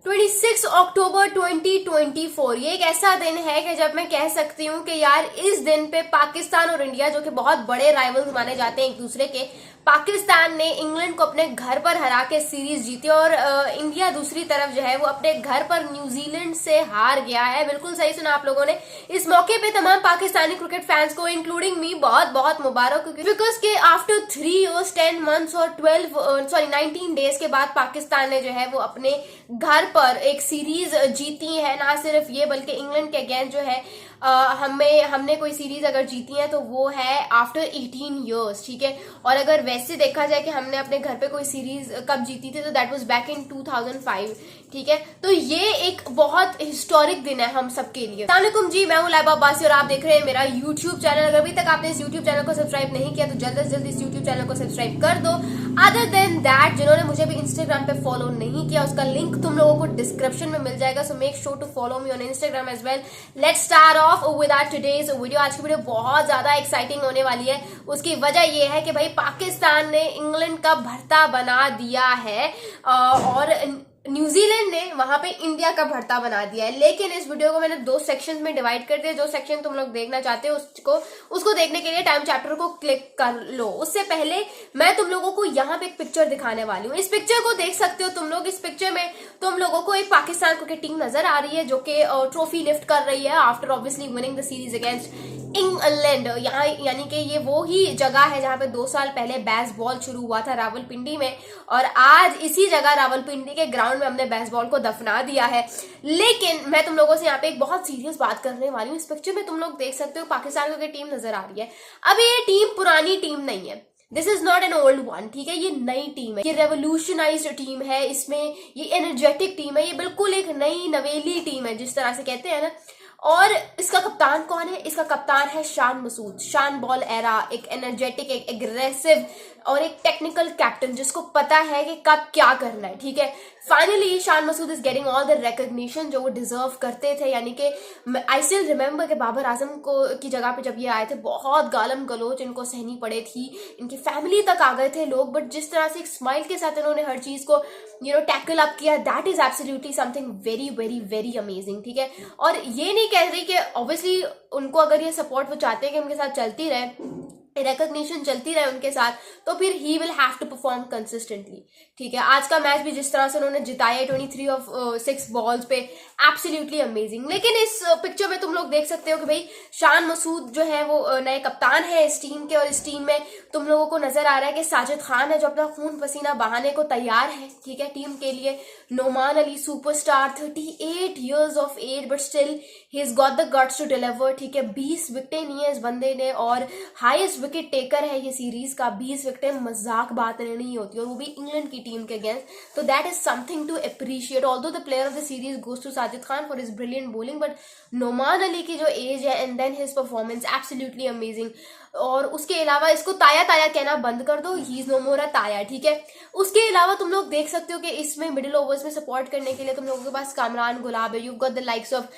26 अक्टूबर 2024 ये एक ऐसा दिन है कि जब मैं कह सकती हूँ कि यार इस दिन पे पाकिस्तान और इंडिया जो कि बहुत बड़े राइवल्स माने जाते हैं एक दूसरे के, पाकिस्तान ने इंग्लैंड को अपने घर पर हरा के सीरीज जीती और इंडिया दूसरी तरफ जो है वो अपने घर पर न्यूजीलैंड से हार गया है। बिल्कुल सही सुना आप लोगों ने। इस मौके पे तमाम पाकिस्तानी क्रिकेट फैंस को इंक्लूडिंग मी बहुत बहुत मुबारक, बिकॉज के आफ्टर 3 years 10 months और 19 डेज के बाद पाकिस्तान ने जो है वो अपने घर पर एक सीरीज जीती है। ना सिर्फ ये बल्कि इंग्लैंड के अगेंस्ट जो है हमने कोई सीरीज अगर जीती है तो वो है आफ्टर 18 years, ठीक है। और अगर वैसे देखा जाए कि हमने अपने घर पे कोई सीरीज कब जीती थी तो दैट वाज बैक इन 2005, ठीक है। तो ये एक बहुत हिस्टोरिक दिन है हम सबके लिए। अस्सलाम वालेकुम जी, मैं हूं लाइबा अब्बासी और आप देख रहे हैं मेरा यूट्यूब चैनल। अगर अभी तक आपने इस यूट्यूब चैनल को सब्सक्राइब नहीं किया तो जल्द से जल्द इस यूट्यूब चैनल को सब्सक्राइब कर दो। अदर देन दैट, जिन्होंने मुझे भी इंस्टाग्राम पे फॉलो नहीं किया उसका लिंक तुम लोगों को डिस्क्रिप्शन में मिल जाएगा, so make sure to follow me on Instagram as well. Let's start off with our today's video. आज की वीडियो बहुत ज्यादा एक्साइटिंग होने वाली है। उसकी वजह यह है कि भाई पाकिस्तान ने इंग्लैंड का भरता बना दिया है और न्यूजीलैंड ने वहां पे इंडिया का भरता बना दिया है। लेकिन इस वीडियो को मैंने 2 सेक्शंस में डिवाइड कर दिया। जो सेक्शन तुम लोग देखना चाहते हो उसको देखने के लिए टाइम चैप्टर को क्लिक कर लो। उससे पहले मैं तुम लोगों को यहाँ पे एक पिक्चर दिखाने वाली हूँ। इस पिक्चर को देख सकते हो तुम लोग। इस पिक्चर में तुम लोगों को एक पाकिस्तान क्रिकेट टीम नजर आ रही है जो कि ट्रॉफी लिफ्ट कर रही है after obviously winning the series against England. यहाँ यानी कि ये वो ही जगह है जहां पे 2 साल पहले बेसबॉल शुरू हुआ था रावलपिंडी में, और आज इसी जगह रावलपिंडी के ग्राउंड में हमने बेसबॉल को दफना दिया है। लेकिन मैं तुम लोगों से यहाँ पे एक बहुत सीरियस बात करने वाली हूँ। इस पिक्चर में तुम लोग देख सकते हो पाकिस्तान की टीम नजर आ रही है। अब ये टीम पुरानी टीम नहीं है, this is not an old one, ठीक है। ये नई टीम है, ये रेवोल्यूशनाइज्ड टीम है, इसमें ये एनर्जेटिक टीम है, ये बिल्कुल एक नई नवेली टीम है जिस तरह से कहते हैं ना। और इसका कप्तान कौन है? इसका कप्तान है शान मसूद। शान बॉल एरा, एक एनर्जेटिक, एक एग्रेसिव और एक टेक्निकल कैप्टन जिसको पता है कि कब क्या करना है, ठीक है। Finally Shan Masood is getting all the recognition जो वो डिजर्व करते थे। यानी कि आई स्टिल रिमेंबर कि बाबर आजम को की जगह पे जब ये आए थे बहुत गालम गलोच इनको सहनी पड़े थी, इनकी फैमिली तक आ गए थे लोग, बट जिस तरह से एक स्माइल के साथ इन्होंने हर चीज को टैकल अप किया, that is absolutely something very very very amazing, ठीक है। और ये नहीं कह रही कि ऑब्वियसली उनको अगर ये सपोर्ट वो चाहते हैं कि उनके साथ चलती रहे, रिकॉग्निशन चलती रहे उनके साथ, तो फिर he will have to perform consistently, ठीक है। आज का मैच भी जिस तरह से उन्होंने जिताया 23 of 6 बॉल्स पे, एब्सोल्युटली अमेजिंग। लेकिन इस पिक्चर में तुम लोग देख सकते हो कि भाई शान मसूद जो है वो नए कप्तान है इस टीम के, और इस टीम में तुम लोगों को नजर आ रहा है कि साजिद खान है जो अपना खून पसीना बहाने को तैयार है, ठीक है, टीम के लिए। Noman Ali superstar, 38 years of age but still he has got the guts to deliver, ठीक है। 20 विकेटें ली है इस बंदे ने और हाईएस्ट विकेट टेकर है ये सीरीज का। 20 विकेटें मजाक बात नहीं होती, और वो भी इंग्लैंड की टीम के अगेंस्ट। तो that is something to appreciate. Although the player of the series goes to Sajid Khan for his brilliant bowling, but Noman Ali की जो एज है and then his performance absolutely amazing. और उसके अलावा इसको ताया ताया कहना बंद कर दो, ही इज नो मोर अ ताया, ठीक है। उसके अलावा तुम लोग देख सकते हो कि इसमें मिडिल ओवर्स में सपोर्ट करने के लिए तुम लोगों के पास कामरान गुलाब है, you got the likes of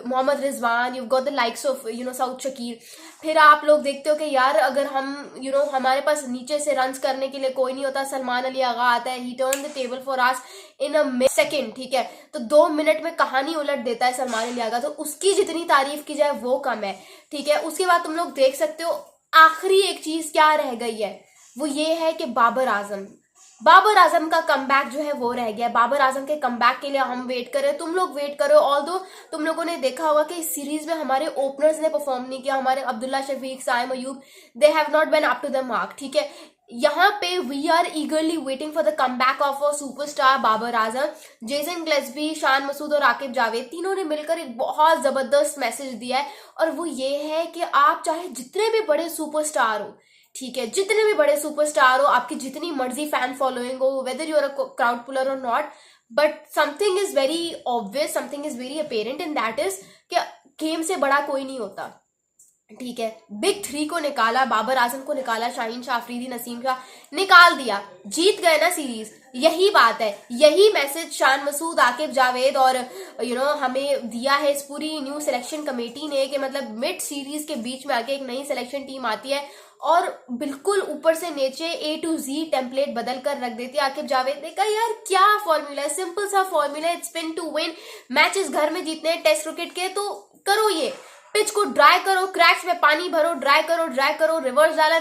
Mohammad Rizwan, you got the likes of Saud Shakeel. फिर आप लोग देखते हो कि यार अगर हम हमारे पास नीचे से रन्स करने के लिए कोई नहीं होता, सलमान अली आगा आता है, ही turn the table for us in a second, ठीक है। तो 2 मिनट में कहानी उलट देता है सलमान अली आगा, तो उसकी जितनी तारीफ की जाए वो कम है, ठीक है। उसके बाद तुम लोग देख सकते हो आखिरी एक चीज क्या रह गई है, वो ये है कि बाबर आजम का कमबैक जो है वो रह गया। बाबर आजम के कमबैक के लिए हम वेट कर रहे हैं, तुम लोग वेट करो। ऑल्दो तुम लोगों ने देखा होगा कि इस सीरीज में हमारे ओपनर्स ने परफॉर्म नहीं किया, हमारे Abdullah Shafique, Saim Ayub, they have not been up to the mark, ठीक है। यहाँ पे we are eagerly waiting for the comeback of a superstar Babar Azam. Jason Gillespie, Shan Masood और आकिब जावेद तीनों ने मिलकर एक बहुत जबरदस्त मैसेज दिया है, और वो ये है कि आप चाहे जितने भी बड़े सुपरस्टार हो, ठीक है, जितने भी बड़े सुपरस्टार हो, आपकी जितनी मर्जी फैन फॉलोइंग हो, whether you are a crowd puller or not, but something is very obvious, something is very apparent, and that is कि गेम से बड़ा कोई नहीं होता, ठीक है। बिग 3 को निकाला, बाबर आजम को निकाला, शाहीन शाह अफरीदी, नसीम शाह निकाल दिया, जीत गए ना सीरीज। यही बात है, यही मैसेज शान मसूद, आकिब जावेद और हमें दिया है इस पूरी न्यू सिलेक्शन कमेटी ने, कि मतलब मिड सीरीज के बीच में आके एक नई सिलेक्शन टीम आती है और बिल्कुल ऊपर से नीचे A to Z टेम्पलेट बदल कर रख देती है। आकिब जावेद ने कहा यार क्या फॉर्मूला है, सिंपल सा फॉर्मूला है, स्पिन टू विन, मैचेस घर में जीतने हैं टेस्ट क्रिकेट के, तो करो ये, पिच को ड्राई करो, क्रैक्स में पानी भरो, ड्राई करो, रिवर्स डालो,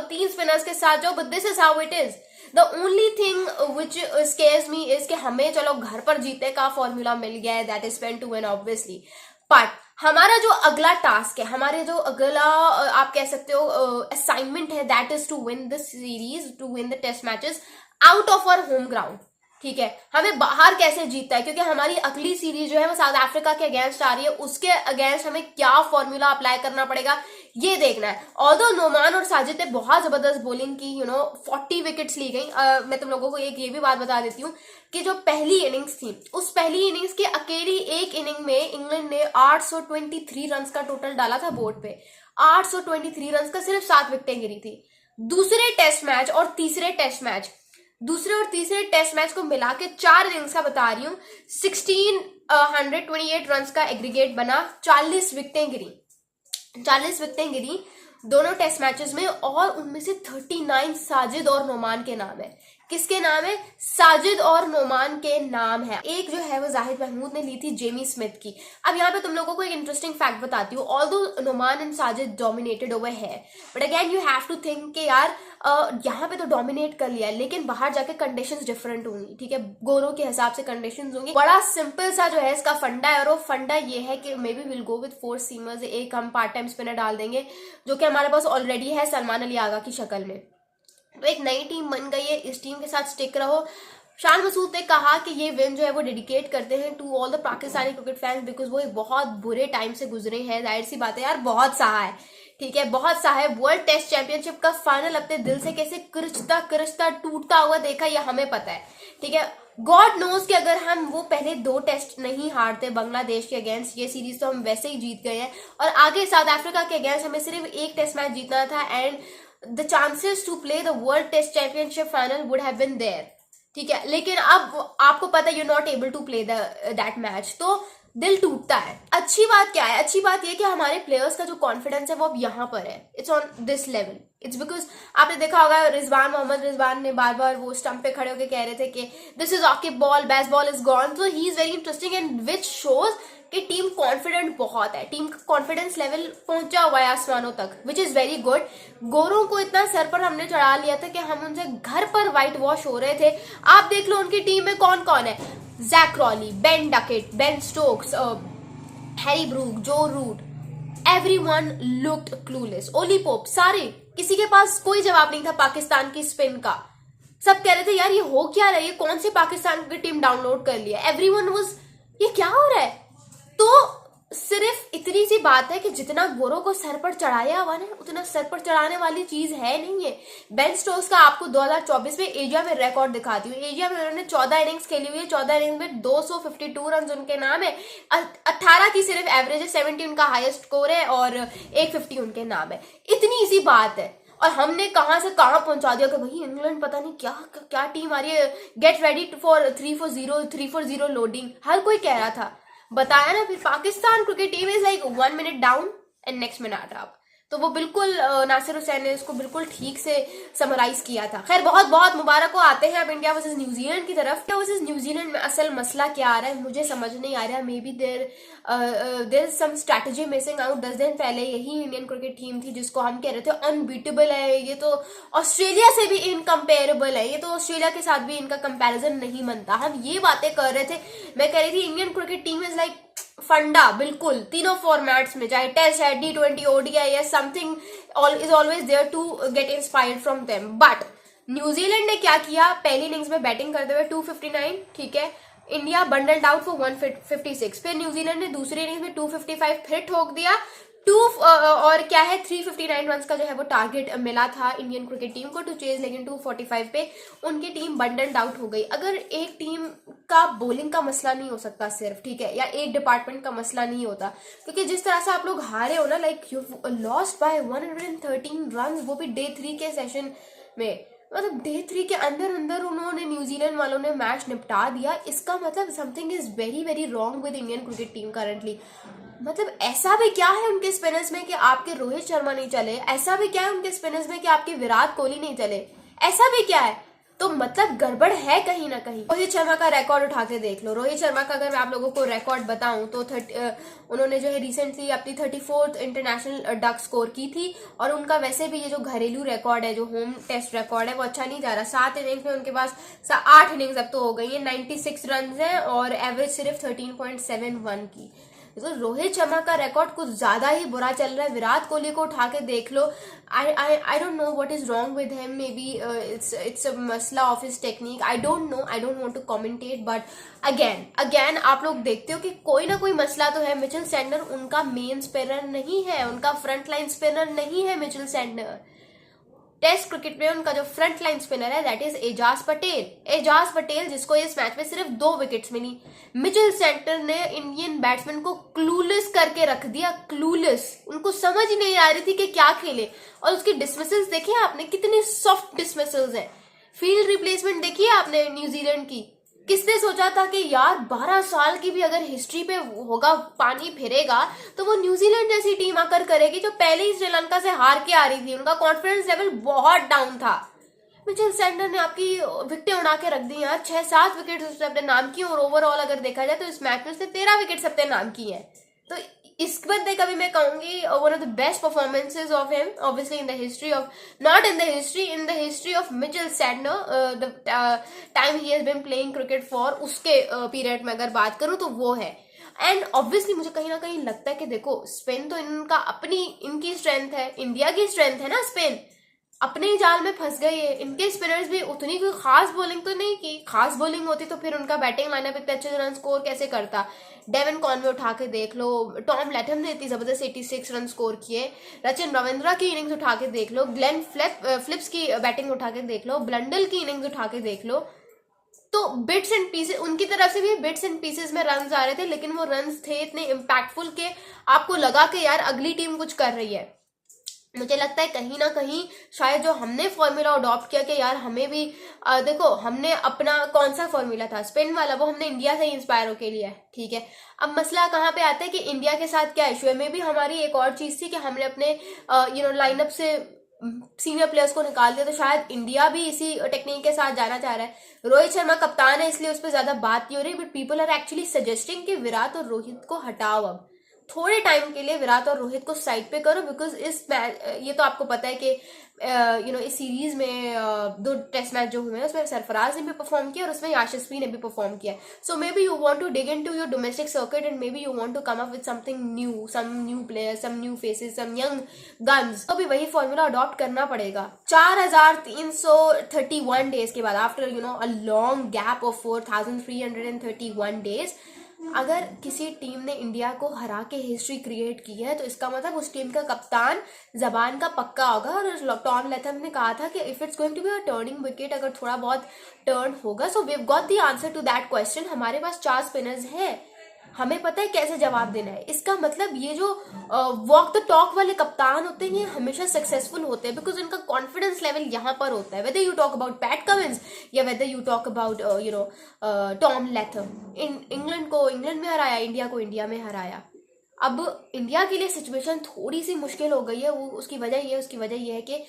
3 स्पिनर्स के साथ जाओ, but this is how it is. The only thing which scares me is कि हमें चलो घर पर जीतने का फॉर्मूला मिल गया है, that is spin to win obviously, but हमारा जो अगला टास्क है, हमारे जो अगला आप कह सकते हो असाइनमेंट है, that is to win this series, to win the test matches out of our home ground. ठीक है, हमें बाहर कैसे जीतता है, क्योंकि हमारी अगली सीरीज जो है वो साउथ अफ्रीका के अगेंस्ट आ रही है, उसके अगेंस्ट हमें क्या फॉर्मूला अप्लाई करना पड़ेगा ये देखना है। ऑल्दो नोमान और साजिद ने बहुत जबरदस्त बॉलिंग की, 40 विकेट्स ली गई। मैं तुम लोगों को एक ये भी बात बता देती हूँ कि जो पहली इनिंग्स थी, उस पहली इनिंग्स की अकेली एक इनिंग में इंग्लैंड ने 823 रन का टोटल डाला था बोर्ड पे, 823 रन का, सिर्फ 7 विकेटें गिरी थी। दूसरे और तीसरे टेस्ट मैच को मिला के 4 इनिंग्स का बता रही हूँ, 1628 रन का एग्रीगेट बना, 40 विकेटें गिरी दोनों टेस्ट मैचेस में, और उनमें से 39 साजिद और नोमान के नाम है। किसके नाम है? साजिद और नोमान के नाम है। एक जो है वो जाहिद महमूद ने ली थी जेमी स्मिथ की। अब यहाँ पे तुम लोगों को एक इंटरेस्टिंग फैक्ट बताती हूँ, although Noman and Sajid dominated over है, but again you have to think कि यार यहाँ पे तो डोमिनेट कर लिया, लेकिन बाहर जाके कंडीशंस डिफरेंट होंगी। ठीक है, गोरों के हिसाब से कंडीशंस होंगी। बड़ा सिंपल सा जो है इसका फंडा है, और वो फंडा ये है कि may be will go with 4 seamers, एक हम पार्ट टाइम स्पिनर डाल देंगे जो कि हमारे पास ऑलरेडी है सलमान अली आगा की शक्ल में। तो एक नई टीम बन गई है, इस टीम के साथ स्टिक रहो। शान मसूद ने कहा कि ये विन जो है वो डेडिकेट करते हैं to all the Pakistani cricket fans, because वो एक बहुत बुरे टाइम से गुजरे हैं। जाहिर सी बात है यार, बहुत सहा है, ठीक है, बहुत सहा है। वर्ल्ड टेस्ट चैंपियनशिप का फाइनल अपने दिल से कैसे किरचता टूटता हुआ देखा, ये हमें पता है। ठीक है, गॉड नोज कि अगर हम वो पहले 2 टेस्ट नहीं हारते बांग्लादेश के अगेंस्ट, ये सीरीज तो हम वैसे ही जीत गए हैं, और आगे साउथ अफ्रीका के अगेंस्ट हमें सिर्फ एक टेस्ट मैच जीतना था, and the chances to play the world test championship final would have been there. ठीक है, लेकिन अब आपको पता है you not able to play that match, तो दिल टूटता है। अच्छी बात क्या है? अच्छी बात यह कि हमारे प्लेयर्स का जो कॉन्फिडेंस है वो अब यहाँ पर है, it's on this level. It's because आपने देखा होगा मोहम्मद रिजवान ने बार बार वो स्टंप पे खड़े होकर कह रहे थे कि this is Aqib ball, best ball is gone, तो he is very interesting and which shows कि टीम कॉन्फिडेंट बहुत है, टीम का कॉन्फिडेंस लेवल पहुंचा हुआ है आसमानों तक, विच इज वेरी गुड। गोरों को इतना सर पर हमने चढ़ा लिया था कि हम उनसे घर पर व्हाइट वॉश हो रहे थे। आप देख लो उनकी टीम में कौन कौन है, Jack Crawley, Ben Duckett, Ben Stokes, Harry Brook, Joe Root, everyone looked clueless, Ollie Pope, सारे, किसी के पास कोई जवाब नहीं था पाकिस्तान की स्पिन का। सब कह रहे थे यार ये हो क्या रहा है, ये कौन सी पाकिस्तान की टीम डाउनलोड कर लिया, एवरीवन वाज ये क्या हो रहा है। तो सिर्फ इतनी सी बात है कि जितना गोरों को सर पर चढ़ाया हुआ ना, उतना सर पर चढ़ाने वाली चीज है नहीं है। बेन स्टोक्स का आपको 2024 में एशिया में रिकॉर्ड दिखाती हूँ। एशिया में उन्होंने 14 इनिंग्स खेली हुई है, 14 इनिंग्स में 252 रन उनके नाम है, 18 की सिर्फ एवरेज है, 70 उनका हाईएस्ट स्कोर है, और 150 उनके नाम है। इतनी सी बात है, और हमने कहां से कहां पहुंचा दिया कि भाई इंग्लैंड पता नहीं क्या टीम आ रही है, गेट रेडी फॉर 340 लोडिंग, हर कोई कह रहा था। बताया ना, फिर Pakistan cricket team is like 1 minute down and next minute up. तो वो बिल्कुल नासिर हुसैन ने उसको बिल्कुल ठीक से समराइज किया था। खैर बहुत बहुत मुबारक हो। आते हैं अब इंडिया वर्सेस न्यूजीलैंड की तरफ। इंडिया वर्सेस न्यूजीलैंड में असल मसला क्या आ रहा है मुझे समझ नहीं आ रहा है। May be there some strategy missing out. 10 दिन पहले यही इंडियन क्रिकेट टीम थी जिसको हम कह रहे थे अनबीटेबल है, ये तो ऑस्ट्रेलिया से भी इनकम्पेरेबल है, ये तो ऑस्ट्रेलिया के साथ भी इनका कंपेरिजन नहीं बनता। हम ये बातें कर रहे थे। मैं कह रही थी Indian cricket team is like फंडा, बिल्कुल तीनों फॉर्मेट्स में, चाहे टेस्ट है, T20, ODI या something is always there to get inspired from them. But New Zealand ने क्या किया, पहली इनिंग्स में बैटिंग करते हुए 259, ठीक है, इंडिया बंडल्ड आउट फॉर 156। फिर न्यूजीलैंड ने दूसरी इनिंग्स में 255 फिर ठोक दिया। और क्या है 359 रन का जो है वो टारगेट मिला था इंडियन क्रिकेट टीम को टू चेज, लेकिन 245 पे उनकी टीम बंडल्ड आउट हो गई। अगर एक टीम का बॉलिंग का मसला नहीं हो सकता सिर्फ, ठीक है, या एक डिपार्टमेंट का मसला नहीं होता, क्योंकि जिस तरह से आप लोग हारे हो ना, like you lost by 113 run, वो भी डे 3 के सेशन में, मतलब डे 3 के अंदर अंदर उन्होंने न्यूजीलैंड वालों ने मैच निपटा दिया। इसका मतलब something is very very wrong with Indian cricket team currently. मतलब ऐसा भी क्या है उनके स्पिनर्स में कि आपके रोहित शर्मा नहीं चले, ऐसा भी क्या है उनके स्पिनर्स में कि आपके विराट कोहली नहीं चले, ऐसा भी क्या है? तो मतलब गड़बड़ है कहीं ना कहीं। रोहित शर्मा का रिकॉर्ड उठा के देख लो। रोहित शर्मा का अगर मैं आप लोगों को रिकॉर्ड बताऊं तो उन्होंने जो है रिसेंटली अपनी 34th इंटरनेशनल डक स्कोर की थी, और उनका वैसे भी ये जो घरेलू रिकॉर्ड है, जो होम टेस्ट रिकॉर्ड है, वो अच्छा नहीं जा रहा। 7 इनिंग्स में उनके पास 8 इनिंग्स अब तो हो गई है, 96 रन है और एवरेज सिर्फ 13.71 की। तो रोहित शर्मा का रिकॉर्ड कुछ ज्यादा ही बुरा चल रहा है। विराट कोहली को उठा के देख लो। I don't know what is wrong with him, maybe it's a मसला of his technique, I don't know, I don't want to commentate, but again आप लोग देखते हो कि कोई ना कोई मसला तो है। मिचेल सैंटनर उनका मेन स्पिनर नहीं है, उनका फ्रंट लाइन स्पिनर नहीं है मिचेल सैंटनर। टेस्ट क्रिकेट में उनका जो फ्रंट लाइन स्पिनर है दैट इज एजाज पटेल। एजाज पटेल जिसको इस मैच में सिर्फ 2 विकेट्स मिली। मिचेल सैंटनर ने इंडियन बैट्समैन को क्लूलेस करके रख दिया, क्लूलेस। उनको समझ ही नहीं आ रही थी कि क्या खेले। और उसकी डिसमिसल्स देखिए आपने, कितनी सॉफ्ट डिसमिसल्स हैं। फील्ड रिप्लेसमेंट देखिए आपने न्यूजीलैंड की। किसने सोचा था कि यार 12 साल की भी अगर हिस्ट्री पे होगा, पानी फिरेगा, तो वो न्यूजीलैंड जैसी टीम आकर करेगी जो पहले ही श्रीलंका से हार के आ रही थी। उनका कॉन्फिडेंस लेवल बहुत डाउन था। मिचेल सैंटनर ने आपकी विकेटें उड़ा के रख दी यार। 6-7 विकेट उसने अपने नाम की, और ओवरऑल अगर देखा जाए तो इस मैच में उसने 13 विकेट अपने नाम की है। तो इस बंदे का भी मैं कहूंगी one of the best performances of him, obviously in the history of, not in the history of Mitchell Santner, the time he has been playing cricket for, उसके पीरियड में अगर बात करूं तो वो है। एंड ऑब्वियसली मुझे कहीं ना कहीं लगता है कि देखो स्पिन तो इनका अपनी, इनकी स्ट्रेंथ है, इंडिया की स्ट्रेंथ है ना स्पिन। अपने ही जाल में फंस गई है। इनके स्पिनर्स भी उतनी कोई खास बॉलिंग तो नहीं की। खास बॉलिंग होती तो फिर उनका बैटिंग लाइनअप इतने अच्छे रन स्कोर कैसे करता। डेवन कॉनवे उठा के देख लो, टॉम लैथम ने इतनी जबरदस्त 86 रन स्कोर किए। रचिन रविंद्रा की इनिंग्स उठा के देख लो, ग्लेन फिलिप्स की बैटिंग उठा के देख लो, ब्लंडल की इनिंग्स उठा के देख लो। तो बिट्स एंड पीसेस, उनकी तरफ से भी बिट्स एंड पीसेस में रन आ रहे थे, लेकिन वो रन थे इतने इम्पैक्टफुल के आपको लगा कि यार अगली टीम कुछ कर रही है। मुझे लगता है कहीं ना कहीं शायद जो हमने फॉर्मूला अडॉप्ट किया कि यार हमें भी देखो, हमने अपना कौन सा फॉर्मूला था स्पिन वाला, वो हमने इंडिया से ही इंस्पायर होके लिया है, ठीक है। अब मसला कहाँ पे आता है कि इंडिया के साथ क्या इशू है। में भी हमारी एक और चीज थी कि हमने अपने लाइनअप से सीनियर प्लेयर्स को निकाल दिया, तो शायद इंडिया भी इसी टेक्निक के साथ जाना चाह रहा है। रोहित शर्मा कप्तान है इसलिए उस पर ज्यादा बात नहीं हो रही, but people are actually suggesting कि विराट और रोहित को हटाओ, अब थोड़े टाइम के लिए विराट और रोहित को साइड पे करो। बिकॉज इस ये तो आपको पता है कि इस सीरीज में 2 टेस्ट मैच जो हुए हैं उसमें सरफराज ने भी परफॉर्म किया और उसमें यशस्वी ने भी परफॉर्म किया। So maybe you want to dig into your domestic circuit and maybe you want to come up with something new, some new players, some new faces, some young guns. तो भी वही formula adopt करना पड़ेगा। 4331 days के बाद, after a long gap of 4331 days, अगर किसी team ने इंडिया को हरा के हिस्ट्री क्रिएट की है तो इसका मतलब उस टीम का कप्तान जबान का पक्का होगा। और टॉम लैथम ने कहा था कि if it's going to be a turning wicket, अगर थोड़ा बहुत टर्न होगा, so we have got the answer to that question. हमारे पास 4 स्पिनर्स हैं, हमें पता है कैसे जवाब देना है। इसका मतलब ये जो वॉक द टॉक वाले कप्तान होते हैं ये हमेशा सक्सेसफुल होते हैं, बिकॉज उनका कॉन्फिडेंस लेवल यहाँ पर होता है। Whether you talk about Pat Cummins या whether you talk about Tom Latham. England को इंग्लैंड में हराया, इंडिया को इंडिया में हराया। अब इंडिया के लिए सिचुएशन थोड़ी सी मुश्किल हो गई है। वो उसकी वजह ये है कि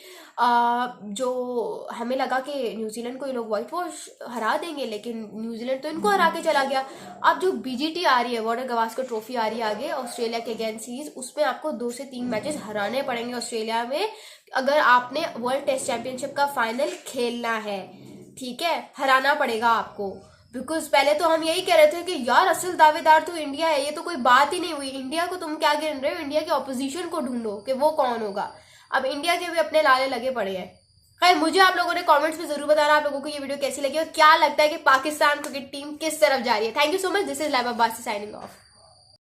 जो हमें लगा कि न्यूजीलैंड को ये लोग व्हाइट वॉश हरा देंगे, लेकिन न्यूजीलैंड तो इनको हरा के चला गया। अब जो बीजीटी आ रही है, बॉर्डर गवास्कर ट्रॉफी आ रही है आगे ऑस्ट्रेलिया के अगेंस्ट सीरीज, उसमें आपको 2 से 3 मैचेस हराने पड़ेंगे ऑस्ट्रेलिया में, अगर आपने वर्ल्ड टेस्ट चैंपियनशिप का फाइनल खेलना है, ठीक है। हराना पड़ेगा आपको, बिकॉज पहले तो हम यही कह रहे थे कि यार असल दावेदार तो इंडिया है, ये तो कोई बात ही नहीं हुई। इंडिया को तुम क्या गिन रहे हो, इंडिया के ऑपोजिशन को ढूंढो कि वो कौन होगा। अब इंडिया के भी अपने लाले लगे पड़े हैं। खैर, मुझे आप लोगों ने कमेंट्स में जरूर बताना आप लोगों को ये वीडियो कैसी लगी और क्या लगता है कि पाकिस्तान क्रिकेट टीम किस तरफ जा रही है। Thank you so much. This is live Abbas signing off.